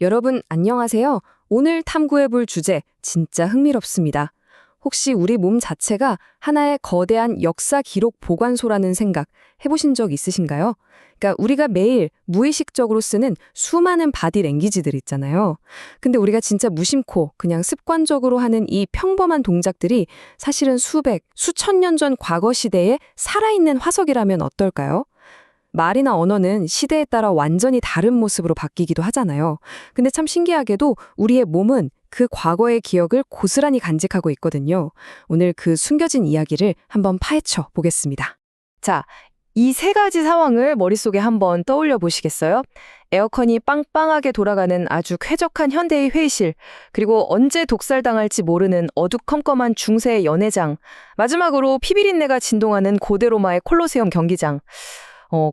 여러분, 안녕하세요. 오늘 탐구해볼 주제, 진짜 흥미롭습니다. 혹시 우리 몸 자체가 하나의 거대한 역사 기록 보관소라는 생각 해보신 적 있으신가요? 그러니까 우리가 매일 무의식적으로 쓰는 수많은 바디랭귀지들 있잖아요. 근데 우리가 진짜 무심코 그냥 습관적으로 하는 이 평범한 동작들이 사실은 수백, 수천 년 전 과거 시대에 살아있는 화석이라면 어떨까요? 말이나 언어는 시대에 따라 완전히 다른 모습으로 바뀌기도 하잖아요. 근데 참 신기하게도 우리의 몸은 그 과거의 기억을 고스란히 간직하고 있거든요. 오늘 그 숨겨진 이야기를 한번 파헤쳐 보겠습니다. 자, 이 세 가지 상황을 머릿속에 한번 떠올려 보시겠어요? 에어컨이 빵빵하게 돌아가는 아주 쾌적한 현대의 회의실, 그리고 언제 독살당할지 모르는 어두컴컴한 중세의 연회장, 마지막으로 피비린내가 진동하는 고대 로마의 콜로세움 경기장.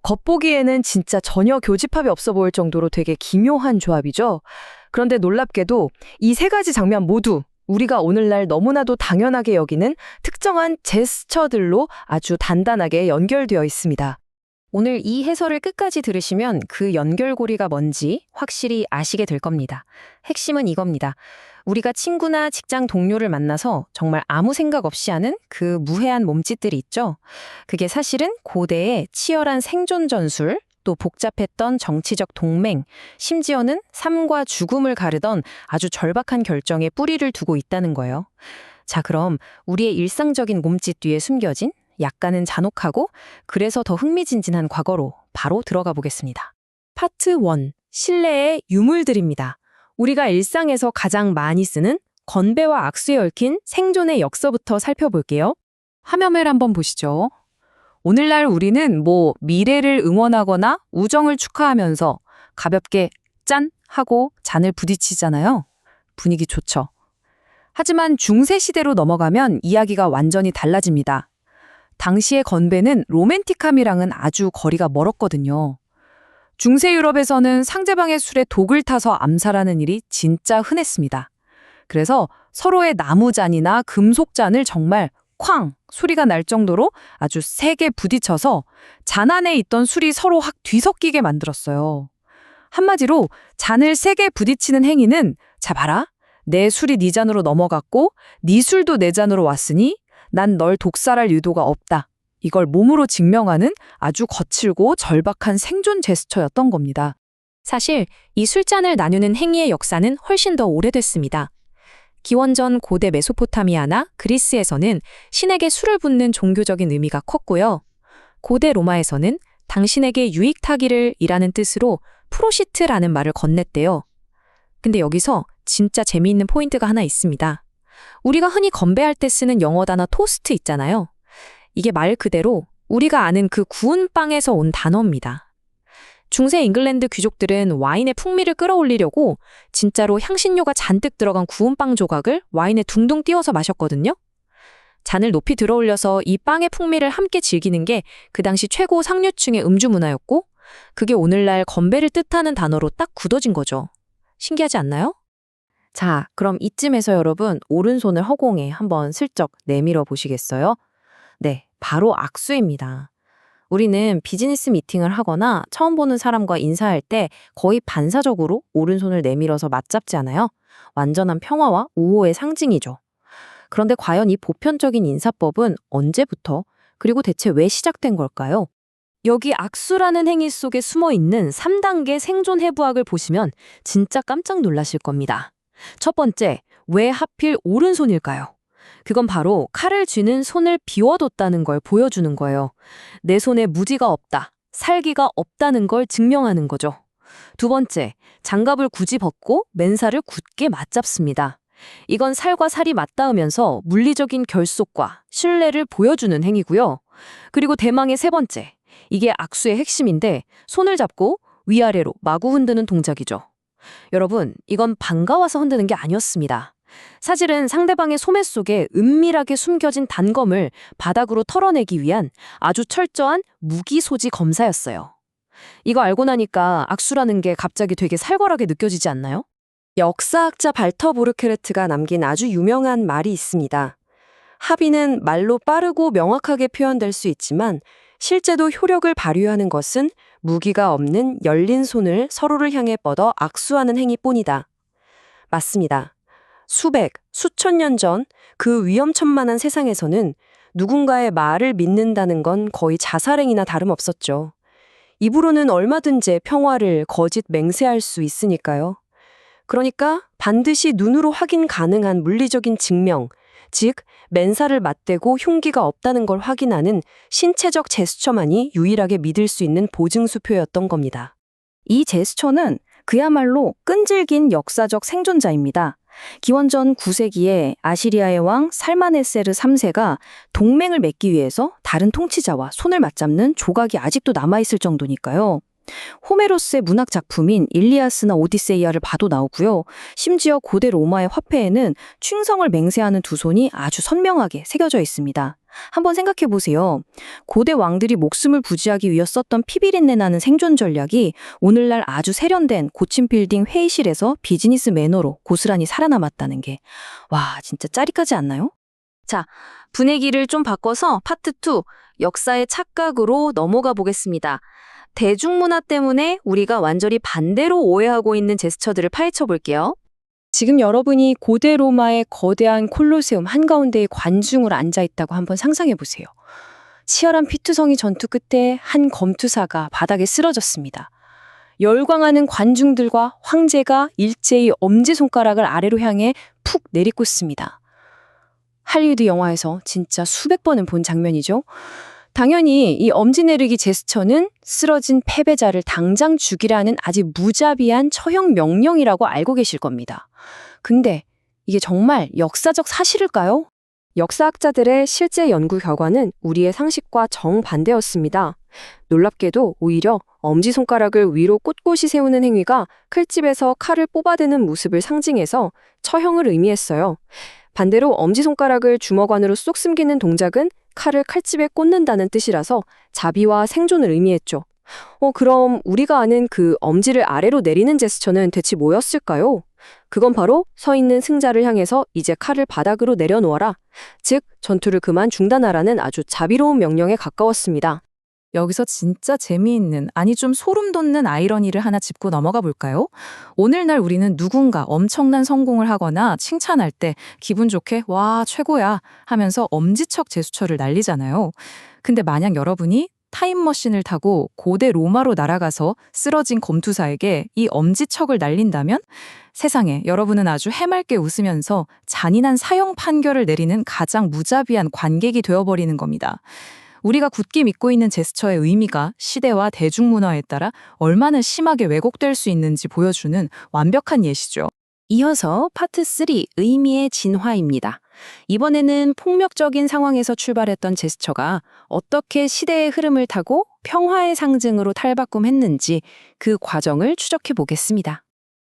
겉보기에는 진짜 전혀 교집합이 없어 보일 정도로 되게 기묘한 조합이죠. 그런데 놀랍게도 이 세 가지 장면 모두 우리가 오늘날 너무나도 당연하게 여기는 특정한 제스처들로 아주 단단하게 연결되어 있습니다. 오늘 이 해설을 끝까지 들으시면 그 연결고리가 뭔지 확실히 아시게 될 겁니다. 핵심은 이겁니다. 우리가 친구나 직장 동료를 만나서 정말 아무 생각 없이 하는 그 무해한 몸짓들이 있죠. 그게 사실은 고대의 치열한 생존 전술, 또 복잡했던 정치적 동맹, 심지어는 삶과 죽음을 가르던 아주 절박한 결정에 뿌리를 두고 있다는 거예요. 자, 그럼 우리의 일상적인 몸짓 뒤에 숨겨진 약간은 잔혹하고 그래서 더 흥미진진한 과거로 바로 들어가 보겠습니다. 파트 1. 신뢰의 유물들입니다. 우리가 일상에서 가장 많이 쓰는 건배와 악수에 얽힌 생존의 역사부터 살펴볼게요. 화면을 한번 보시죠. 오늘날 우리는 미래를 응원하거나 우정을 축하하면서 가볍게 짠! 하고 잔을 부딪히잖아요. 분위기 좋죠. 하지만 중세시대로 넘어가면 이야기가 완전히 달라집니다. 당시의 건배는 로맨틱함이랑은 아주 거리가 멀었거든요. 중세 유럽에서는 상대방의 술에 독을 타서 암살하는 일이 진짜 흔했습니다. 그래서 서로의 나무잔이나 금속잔을 정말 쾅! 소리가 날 정도로 아주 세게 부딪혀서 잔 안에 있던 술이 서로 확 뒤섞이게 만들었어요. 한마디로 잔을 세게 부딪히는 행위는 자 봐라, 내 술이 네 잔으로 넘어갔고 네 술도 내 잔으로 왔으니 난 널 독살할 유도가 없다. 이걸 몸으로 증명하는 아주 거칠고 절박한 생존 제스처였던 겁니다. 사실 이 술잔을 나누는 행위의 역사는 훨씬 더 오래됐습니다. 기원전 고대 메소포타미아나 그리스에서는 신에게 술을 붓는 종교적인 의미가 컸고요. 고대 로마에서는 당신에게 유익타기를 이라는 뜻으로 프로시트라는 말을 건넸대요. 근데 여기서 진짜 재미있는 포인트가 하나 있습니다. 우리가 흔히 건배할 때 쓰는 영어 단어 토스트 있잖아요. 이게 말 그대로 우리가 아는 그 구운 빵에서 온 단어입니다. 중세 잉글랜드 귀족들은 와인의 풍미를 끌어올리려고 진짜로 향신료가 잔뜩 들어간 구운 빵 조각을 와인에 둥둥 띄워서 마셨거든요. 잔을 높이 들어올려서 이 빵의 풍미를 함께 즐기는 게 그 당시 최고 상류층의 음주 문화였고, 그게 오늘날 건배를 뜻하는 단어로 딱 굳어진 거죠. 신기하지 않나요? 자, 그럼 이쯤에서 여러분 오른손을 허공에 한번 슬쩍 내밀어 보시겠어요? 네, 바로 악수입니다. 우리는 비즈니스 미팅을 하거나 처음 보는 사람과 인사할 때 거의 반사적으로 오른손을 내밀어서 맞잡지 않아요? 완전한 평화와 우호의 상징이죠. 그런데 과연 이 보편적인 인사법은 언제부터, 그리고 대체 왜 시작된 걸까요? 여기 악수라는 행위 속에 숨어 있는 3단계 생존 해부학을 보시면 진짜 깜짝 놀라실 겁니다. 첫 번째, 왜 하필 오른손일까요? 그건 바로 칼을 쥐는 손을 비워뒀다는 걸 보여주는 거예요. 내 손에 무지가 없다, 살기가 없다는 걸 증명하는 거죠. 두 번째, 장갑을 굳이 벗고 맨살을 굳게 맞잡습니다. 이건 살과 살이 맞닿으면서 물리적인 결속과 신뢰를 보여주는 행위고요. 그리고 대망의 세 번째, 이게 악수의 핵심인데 손을 잡고 위아래로 마구 흔드는 동작이죠. 여러분, 이건 반가워서 흔드는 게 아니었습니다. 사실은 상대방의 소매 속에 은밀하게 숨겨진 단검을 바닥으로 털어내기 위한 아주 철저한 무기소지 검사였어요. 이거 알고 나니까 악수라는 게 갑자기 되게 살벌하게 느껴지지 않나요? 역사학자 발터 보르케르트가 남긴 아주 유명한 말이 있습니다. 합의는 말로 빠르고 명확하게 표현될 수 있지만 실제로 효력을 발휘하는 것은 무기가 없는 열린 손을 서로를 향해 뻗어 악수하는 행위뿐이다. 맞습니다. 수백, 수천 년 전 그 위험천만한 세상에서는 누군가의 말을 믿는다는 건 거의 자살행위나 다름없었죠. 입으로는 얼마든지 평화를 거짓 맹세할 수 있으니까요. 그러니까 반드시 눈으로 확인 가능한 물리적인 증명, 즉 맨살을 맞대고 흉기가 없다는 걸 확인하는 신체적 제스처만이 유일하게 믿을 수 있는 보증수표였던 겁니다. 이 제스처는 그야말로 끈질긴 역사적 생존자입니다. 기원전 9세기에 아시리아의 왕 살마네세르 3세가 동맹을 맺기 위해서 다른 통치자와 손을 맞잡는 조각이 아직도 남아있을 정도니까요. 호메로스의 문학 작품인 일리아스나 오디세이아를 봐도 나오고요. 심지어 고대 로마의 화폐에는 충성을 맹세하는 두 손이 아주 선명하게 새겨져 있습니다. 한번 생각해 보세요. 고대 왕들이 목숨을 부지하기 위해 썼던 피비린내 나는 생존 전략이 오늘날 아주 세련된 고층 빌딩 회의실에서 비즈니스 매너로 고스란히 살아남았다는 게 와, 진짜 짜릿하지 않나요? 자, 분위기를 좀 바꿔서 파트 2, 역사의 착각으로 넘어가 보겠습니다. 대중문화 때문에 우리가 완전히 반대로 오해하고 있는 제스처들을 파헤쳐 볼게요. 지금 여러분이 고대 로마의 거대한 콜로세움 한가운데에 관중으로 앉아있다고 한번 상상해 보세요. 치열한 피투성이 전투 끝에 한 검투사가 바닥에 쓰러졌습니다. 열광하는 관중들과 황제가 일제히 엄지손가락을 아래로 향해 푹 내리꽂습니다. 할리우드 영화에서 진짜 수백 번은 본 장면이죠. 당연히 이 엄지 내리기 제스처는 쓰러진 패배자를 당장 죽이라는 아주 무자비한 처형 명령이라고 알고 계실 겁니다. 근데 이게 정말 역사적 사실일까요? 역사학자들의 실제 연구 결과는 우리의 상식과 정반대였습니다. 놀랍게도 오히려 엄지손가락을 위로 꼿꼿이 세우는 행위가 칼집에서 칼을 뽑아대는 모습을 상징해서 처형을 의미했어요. 반대로 엄지손가락을 주먹 안으로 쏙 숨기는 동작은 칼을 칼집에 꽂는다는 뜻이라서 자비와 생존을 의미했죠. 그럼 우리가 아는 그 엄지를 아래로 내리는 제스처는 대체 뭐였을까요? 그건 바로 서 있는 승자를 향해서 이제 칼을 바닥으로 내려놓아라. 즉, 전투를 그만 중단하라는 아주 자비로운 명령에 가까웠습니다. 여기서 진짜 재미있는, 아니 좀 소름 돋는 아이러니를 하나 짚고 넘어가 볼까요? 오늘날 우리는 누군가 엄청난 성공을 하거나 칭찬할 때 기분 좋게 와 최고야 하면서 엄지척 제스처를 날리잖아요. 근데 만약 여러분이 타임머신을 타고 고대 로마로 날아가서 쓰러진 검투사에게 이 엄지척을 날린다면 세상에 여러분은 아주 해맑게 웃으면서 잔인한 사형 판결을 내리는 가장 무자비한 관객이 되어버리는 겁니다. 우리가 굳게 믿고 있는 제스처의 의미가 시대와 대중문화에 따라 얼마나 심하게 왜곡될 수 있는지 보여주는 완벽한 예시죠. 이어서 파트 3, 의미의 진화입니다. 이번에는 폭력적인 상황에서 출발했던 제스처가 어떻게 시대의 흐름을 타고 평화의 상징으로 탈바꿈했는지 그 과정을 추적해 보겠습니다.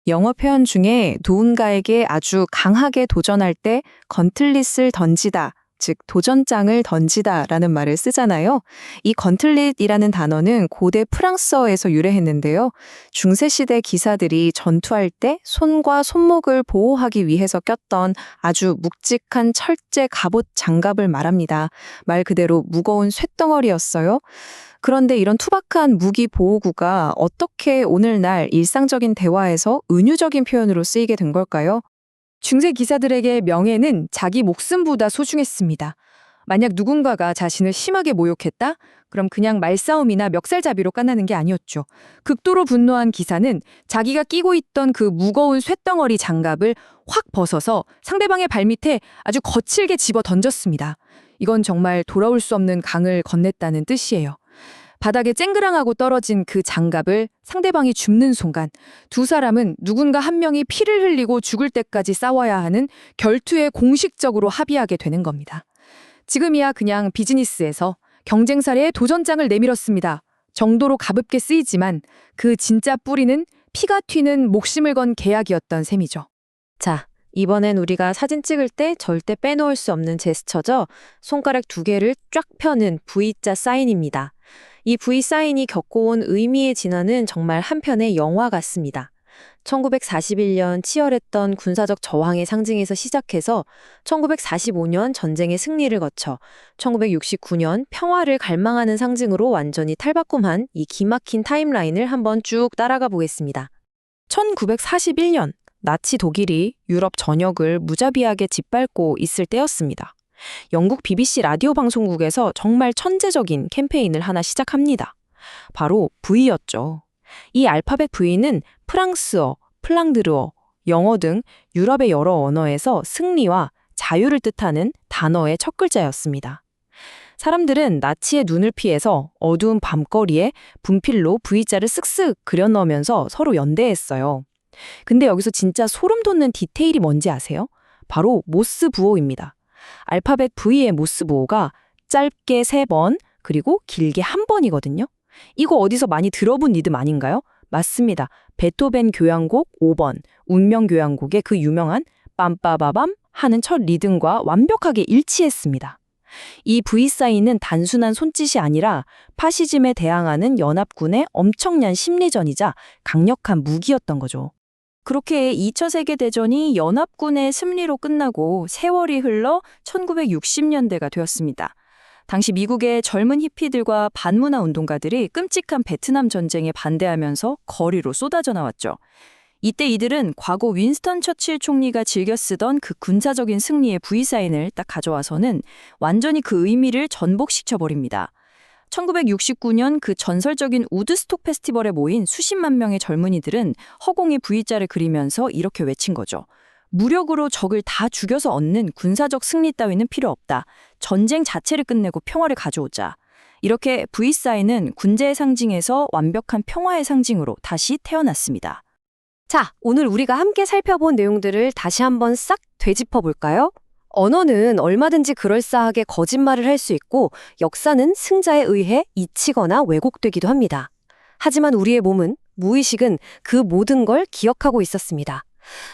영어 표현 중에 누군가에게 아주 강하게 도전할 때 건틀릿을 던지다, 즉 도전장을 던지다라는 말을 쓰잖아요. 이 건틀릿이라는 단어는 고대 프랑스어에서 유래했는데요. 중세시대 기사들이 전투할 때 손과 손목을 보호하기 위해서 꼈던 아주 묵직한 철제 갑옷 장갑을 말합니다. 말 그대로 무거운 쇳덩어리였어요. 그런데 이런 투박한 무기 보호구가 어떻게 오늘날 일상적인 대화에서 은유적인 표현으로 쓰이게 된 걸까요? 중세 기사들에게 명예는 자기 목숨보다 소중했습니다. 만약 누군가가 자신을 심하게 모욕했다? 그럼 그냥 말싸움이나 멱살잡이로 끝나는 게 아니었죠. 극도로 분노한 기사는 자기가 끼고 있던 그 무거운 쇳덩어리 장갑을 확 벗어서 상대방의 발밑에 아주 거칠게 집어 던졌습니다. 이건 정말 돌아올 수 없는 강을 건넸다는 뜻이에요. 바닥에 쨍그랑하고 떨어진 그 장갑을 상대방이 줍는 순간 두 사람은 누군가 한 명이 피를 흘리고 죽을 때까지 싸워야 하는 결투에 공식적으로 합의하게 되는 겁니다. 지금이야 그냥 비즈니스에서 경쟁사례에 도전장을 내밀었습니다. 정도로 가볍게 쓰이지만 그 진짜 뿌리는 피가 튀는 목숨을 건 계약이었던 셈이죠. 자, 이번엔 우리가 사진 찍을 때 절대 빼놓을 수 없는 제스처죠. 손가락 두 개를 쫙 펴는 V자 사인입니다. 이 V 사인이 겪어온 의미의 진화는 정말 한편의 영화 같습니다. 1941년 치열했던 군사적 저항의 상징에서 시작해서 1945년 전쟁의 승리를 거쳐 1969년 평화를 갈망하는 상징으로 완전히 탈바꿈한 이 기막힌 타임라인을 한번 쭉 따라가 보겠습니다. 1941년 나치 독일이 유럽 전역을 무자비하게 짓밟고 있을 때였습니다. 영국 BBC 라디오 방송국에서 정말 천재적인 캠페인을 하나 시작합니다. 바로 V였죠. 이 알파벳 V는 프랑스어, 플랑드르어, 영어 등 유럽의 여러 언어에서 승리와 자유를 뜻하는 단어의 첫 글자였습니다. 사람들은 나치의 눈을 피해서 어두운 밤거리에 분필로 V자를 쓱쓱 그려 넣으면서 서로 연대했어요. 근데 여기서 진짜 소름 돋는 디테일이 뭔지 아세요? 바로 모스 부호입니다. 알파벳 V의 모스 부호가 짧게 3번, 그리고 길게 1번이거든요. 이거 어디서 많이 들어본 리듬 아닌가요? 맞습니다. 베토벤 교향곡 5번, 운명 교향곡의 그 유명한 빰빠바밤 하는 첫 리듬과 완벽하게 일치했습니다. 이 V 사인은 단순한 손짓이 아니라 파시즘에 대항하는 연합군의 엄청난 심리전이자 강력한 무기였던 거죠. 그렇게 2차 세계대전이 연합군의 승리로 끝나고 세월이 흘러 1960년대가 되었습니다. 당시 미국의 젊은 히피들과 반문화 운동가들이 끔찍한 베트남 전쟁에 반대하면서 거리로 쏟아져 나왔죠. 이때 이들은 과거 윈스턴 처칠 총리가 즐겨 쓰던 그 군사적인 승리의 V사인을 딱 가져와서는 완전히 그 의미를 전복시켜버립니다. 1969년 그 전설적인 우드스톡 페스티벌에 모인 수십만 명의 젊은이들은 허공에 V자를 그리면서 이렇게 외친 거죠. 무력으로 적을 다 죽여서 얻는 군사적 승리 따위는 필요 없다. 전쟁 자체를 끝내고 평화를 가져오자. 이렇게 V사인은 군제의 상징에서 완벽한 평화의 상징으로 다시 태어났습니다. 자, 오늘 우리가 함께 살펴본 내용들을 다시 한번 싹 되짚어 볼까요? 언어는 얼마든지 그럴싸하게 거짓말을 할 수 있고 역사는 승자에 의해 잊히거나 왜곡되기도 합니다. 하지만 우리의 몸은, 무의식은 그 모든 걸 기억하고 있었습니다.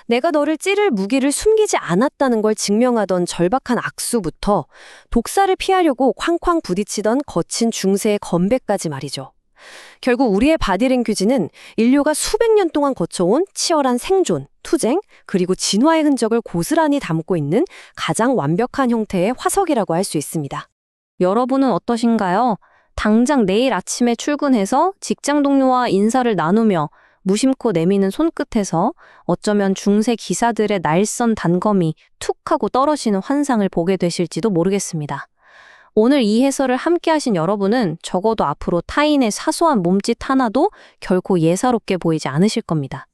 내가 너를 찌를 무기를 숨기지 않았다는 걸 증명하던 절박한 악수부터 독사를 피하려고 쾅쾅 부딪히던 거친 중세의 건배까지 말이죠. 결국 우리의 바디랭귀지는 인류가 수백 년 동안 거쳐온 치열한 생존, 투쟁, 그리고 진화의 흔적을 고스란히 담고 있는 가장 완벽한 형태의 화석이라고 할 수 있습니다. 여러분은 어떠신가요? 당장 내일 아침에 출근해서 직장 동료와 인사를 나누며 무심코 내미는 손끝에서 어쩌면 중세 기사들의 날선 단검이 툭 하고 떨어지는 환상을 보게 되실지도 모르겠습니다. 오늘 이 해설을 함께 하신 여러분은 적어도 앞으로 타인의 사소한 몸짓 하나도 결코 예사롭게 보이지 않으실 겁니다.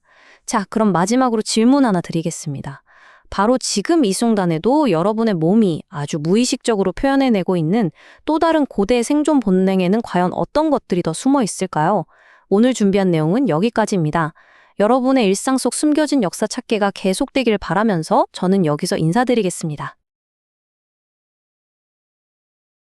자, 그럼 마지막으로 질문 하나 드리겠습니다. 바로 지금 이 순간에도 여러분의 몸이 아주 무의식적으로 표현해내고 있는 또 다른 고대 생존 본능에는 과연 어떤 것들이 더 숨어 있을까요? 오늘 준비한 내용은 여기까지입니다. 여러분의 일상 속 숨겨진 역사 찾기가 계속되길 바라면서 저는 여기서 인사드리겠습니다.